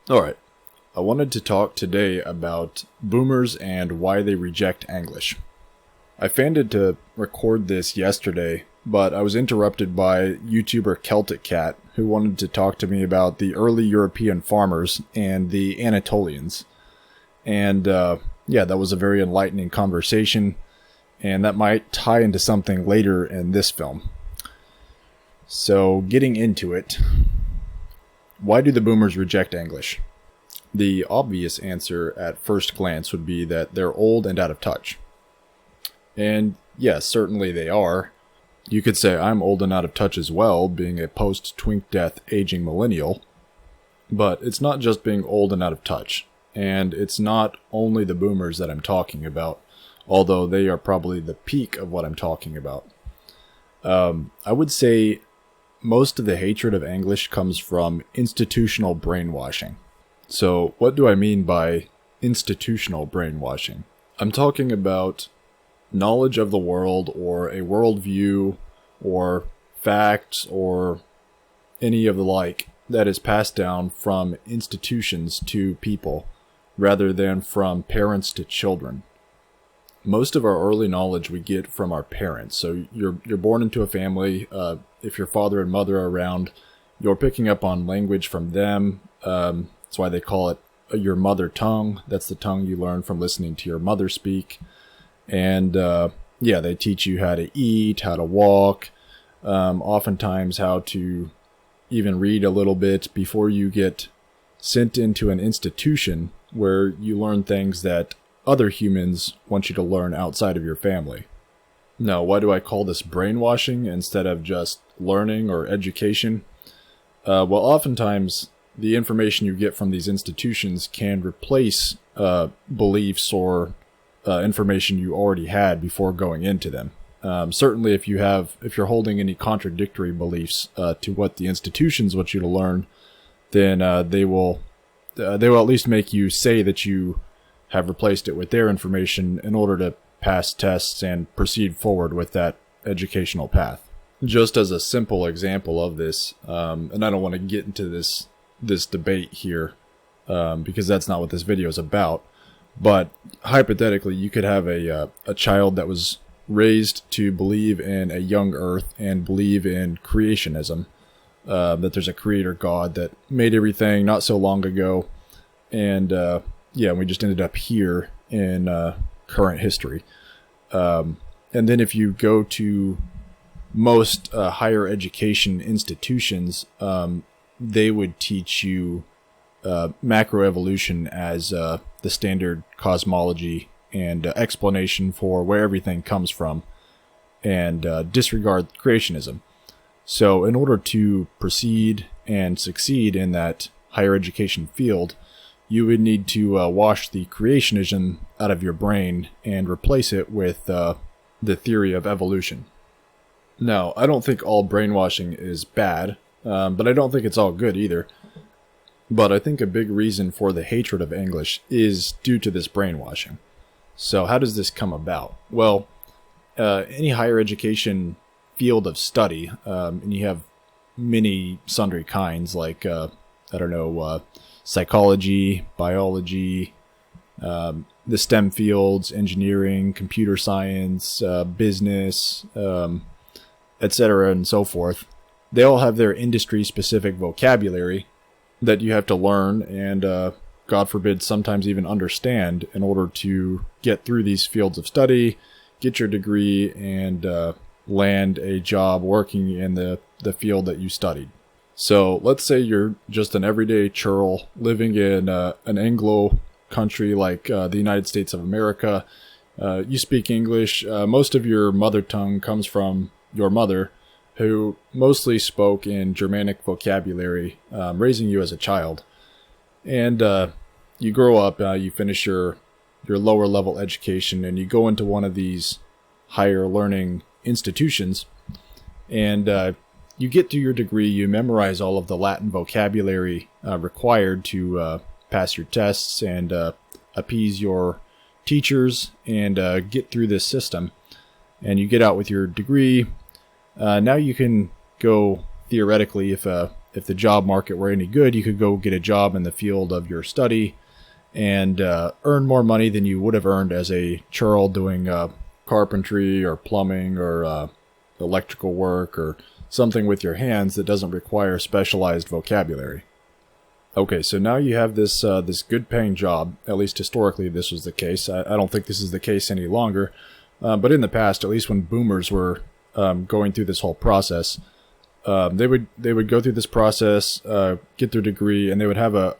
Alright, I wanted to talk today about boomers and why they reject English. I fanned to record this yesterday, but I was interrupted by YouTuber Celtic Cat, who wanted to talk to me about the early European farmers and the Anatolians. And that was a very enlightening conversation, and that might tie into something later in this film. So, getting into it, why do the boomers reject English? The obvious answer at first glance would be that they're old and out of touch. And yes, certainly they are. You could say I'm old and out of touch as well, being a post-twink death aging millennial. But it's not just being old and out of touch. And it's not only the boomers that I'm talking about, although they are probably the peak of what I'm talking about. I would say most of the hatred of English comes from institutional brainwashing. So, what do I mean by institutional brainwashing? I'm talking about knowledge of the world, or a worldview, or facts, or any of the like that is passed down from institutions to people, rather than from parents to children. Most of our early knowledge we get from our parents. So you're born into a family. If your father and mother are around, you're picking up on language from them. That's why they call it your mother tongue. That's the tongue you learn from listening to your mother speak. And they teach you how to eat, how to walk, oftentimes how to even read a little bit before you get sent into an institution where you learn things that other humans want you to learn outside of your family. Now, why do I call this brainwashing instead of just learning or education? Oftentimes the information you get from these institutions can replace beliefs or information you already had before going into them. Certainly, if you're holding any contradictory beliefs to what the institutions want you to learn, then they will at least make you say that you have replaced it with their information in order to pass tests and proceed forward with that educational path. Just as a simple example of this, and I don't want to get into this debate here because that's not what this video is about, but hypothetically you could have a child that was raised to believe in a young earth and believe in creationism, that there's a creator God that made everything not so long ago, and we just ended up here in current history. And then if you go to most higher education institutions, they would teach you macroevolution as the standard cosmology and explanation for where everything comes from, and disregard creationism. So in order to proceed and succeed in that higher education field, you would need to wash the creationism out of your brain and replace it with the theory of evolution. Now, I don't think all brainwashing is bad, but I don't think it's all good either. But I think a big reason for the hatred of English is due to this brainwashing. So how does this come about? Well, any higher education field of study, and you have many sundry kinds, like, psychology, biology, the STEM fields, engineering, computer science, business, etc., and so forth. They all have their industry-specific vocabulary that you have to learn and, God forbid, sometimes even understand in order to get through these fields of study, get your degree, and land a job working in the field that you studied. So let's say you're just an everyday churl living in an Anglo country like the United States of America. You speak English. Most of your mother tongue comes from your mother, who mostly spoke in Germanic vocabulary, raising you as a child. And you grow up, you finish your lower level education, and you go into one of these higher learning institutions, and you get through your degree, you memorize all of the Latin vocabulary required to pass your tests and appease your teachers and get through this system. And you get out with your degree. Now you can go, theoretically, if if the job market were any good, you could go get a job in the field of your study and earn more money than you would have earned as a churl doing carpentry or plumbing or electrical work or something with your hands that doesn't require specialized vocabulary. Okay, so now you have this this good-paying job. At least historically, this was the case. I don't think this is the case any longer. But in the past, at least when boomers were going through this whole process, they would go through this process, get their degree, and they would have a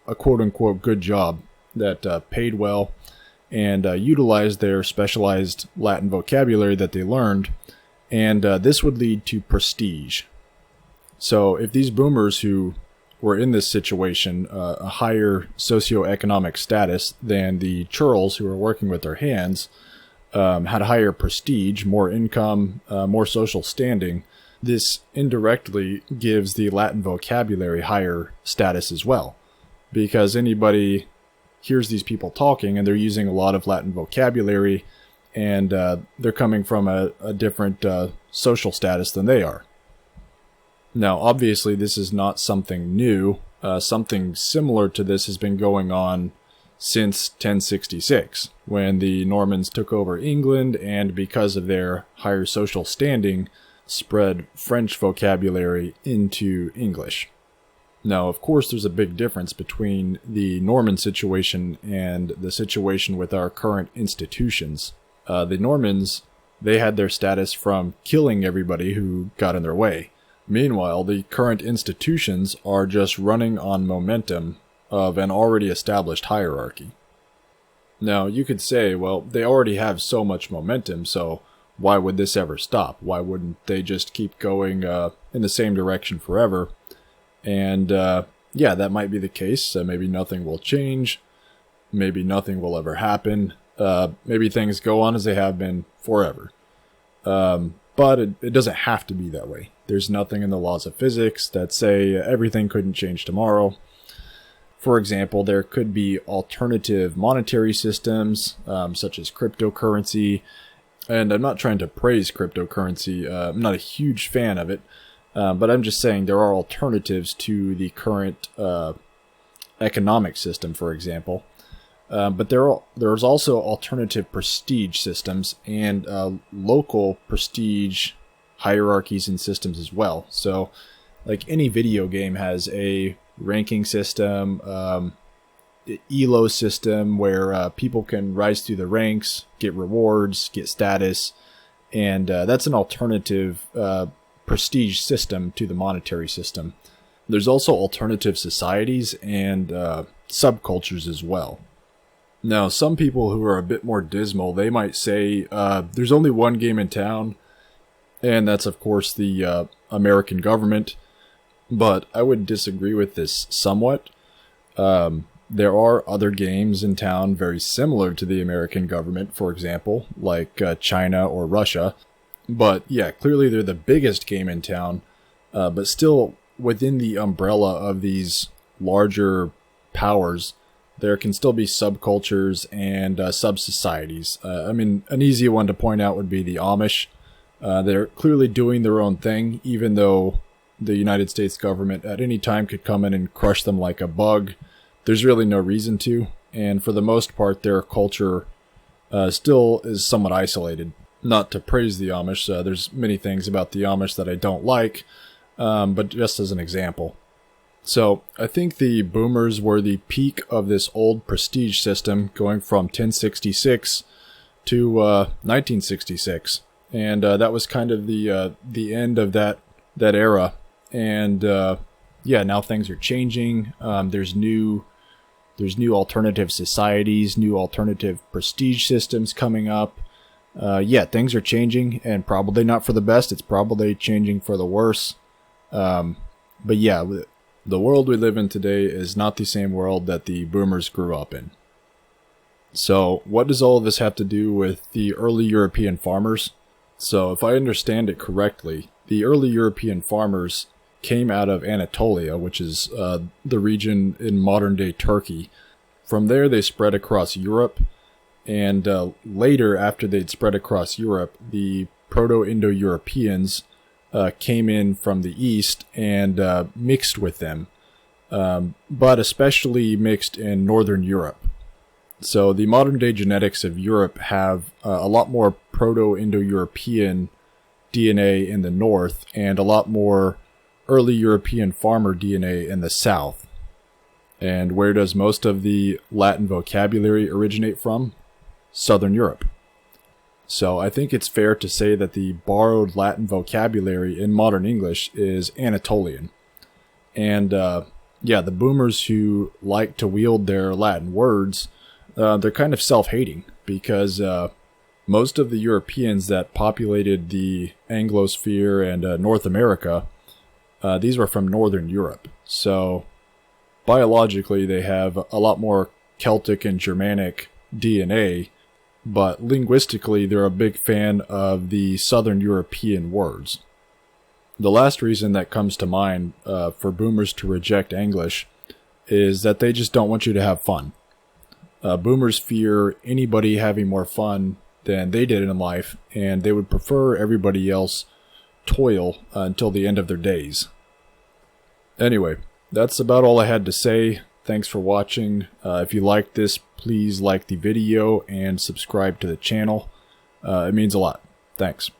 quote-unquote good job that paid well and utilized their specialized Latin vocabulary that they learned, and this would lead to prestige. So if these boomers who were in this situation, a higher socioeconomic status than the churls who were working with their hands, had higher prestige, more income, more social standing, this indirectly gives the Latin vocabulary higher status as well. Because anybody hears these people talking and they're using a lot of Latin vocabulary, and they're coming from a different social status than they are. Now, obviously, this is not something new. Something similar to this has been going on since 1066, when the Normans took over England and, because of their higher social standing, spread French vocabulary into English. Now, of course, there's a big difference between the Norman situation and the situation with our current institutions. The Normans, they had their status from killing everybody who got in their way. Meanwhile, the current institutions are just running on momentum of an already established hierarchy. Now, you could say, well, they already have so much momentum, so why would this ever stop? Why wouldn't they just keep going in the same direction forever? And yeah, that might be the case. Maybe nothing will change. Maybe nothing will ever happen. Maybe things go on as they have been forever. But it doesn't have to be that way. There's nothing in the laws of physics that say everything couldn't change tomorrow. For example, there could be alternative monetary systems, such as cryptocurrency. And I'm not trying to praise cryptocurrency. I'm not a huge fan of it. But I'm just saying there are alternatives to the current economic system, for example. But there's also alternative prestige systems and local prestige hierarchies and systems as well. So, like any video game has a ranking system, elo system where people can rise through the ranks, get rewards, get status, and that's an alternative prestige system to the monetary system. There's also alternative societies and subcultures as well. Now, some people who are a bit more dismal, they might say there's only one game in town, and that's, of course, the American government. But I would disagree with this somewhat. There are other games in town very similar to the American government, for example, like China or Russia. But yeah, clearly they're the biggest game in town, but still within the umbrella of these larger powers, there can still be subcultures and sub-societies. I mean, an easy one to point out would be the Amish. They're clearly doing their own thing, even though the United States government at any time could come in and crush them like a bug. There's really no reason to, and for the most part, their culture still is somewhat isolated. Not to praise the Amish, there's many things about the Amish that I don't like, but just as an example. So, I think the boomers were the peak of this old prestige system, going from 1066 to 1966, and that was kind of the end of that era. And yeah, now things are changing. There's new alternative societies, new alternative prestige systems coming up. Yeah, things are changing, and probably not for the best. It's probably changing for the worse. But yeah, the world we live in today is not the same world that the boomers grew up in. So, what does all of this have to do with the early European farmers? So, if I understand it correctly, the early European farmers came out of Anatolia, which is the region in modern-day Turkey. From there, they spread across Europe, and later, after they'd spread across Europe, the Proto-Indo-Europeans came in from the East and mixed with them, but especially mixed in Northern Europe. So the modern-day genetics of Europe have a lot more Proto-Indo-European DNA in the north and a lot more early European farmer DNA in the south. And where does most of the Latin vocabulary originate from? Southern Europe. So I think it's fair to say that the borrowed Latin vocabulary in modern English is Anatolian. And yeah, the boomers who like to wield their Latin words, they're kind of self-hating because most of the Europeans that populated the Anglosphere and North America, these were from Northern Europe. So biologically, they have a lot more Celtic and Germanic DNA, but linguistically, they're a big fan of the Southern European words. The last reason that comes to mind for boomers to reject English is that they just don't want you to have fun. Boomers fear anybody having more fun than they did in life, and they would prefer everybody else toil until the end of their days. Anyway, that's about all I had to say. Thanks for watching. If you liked this, please like the video and subscribe to the channel. It means a lot. Thanks.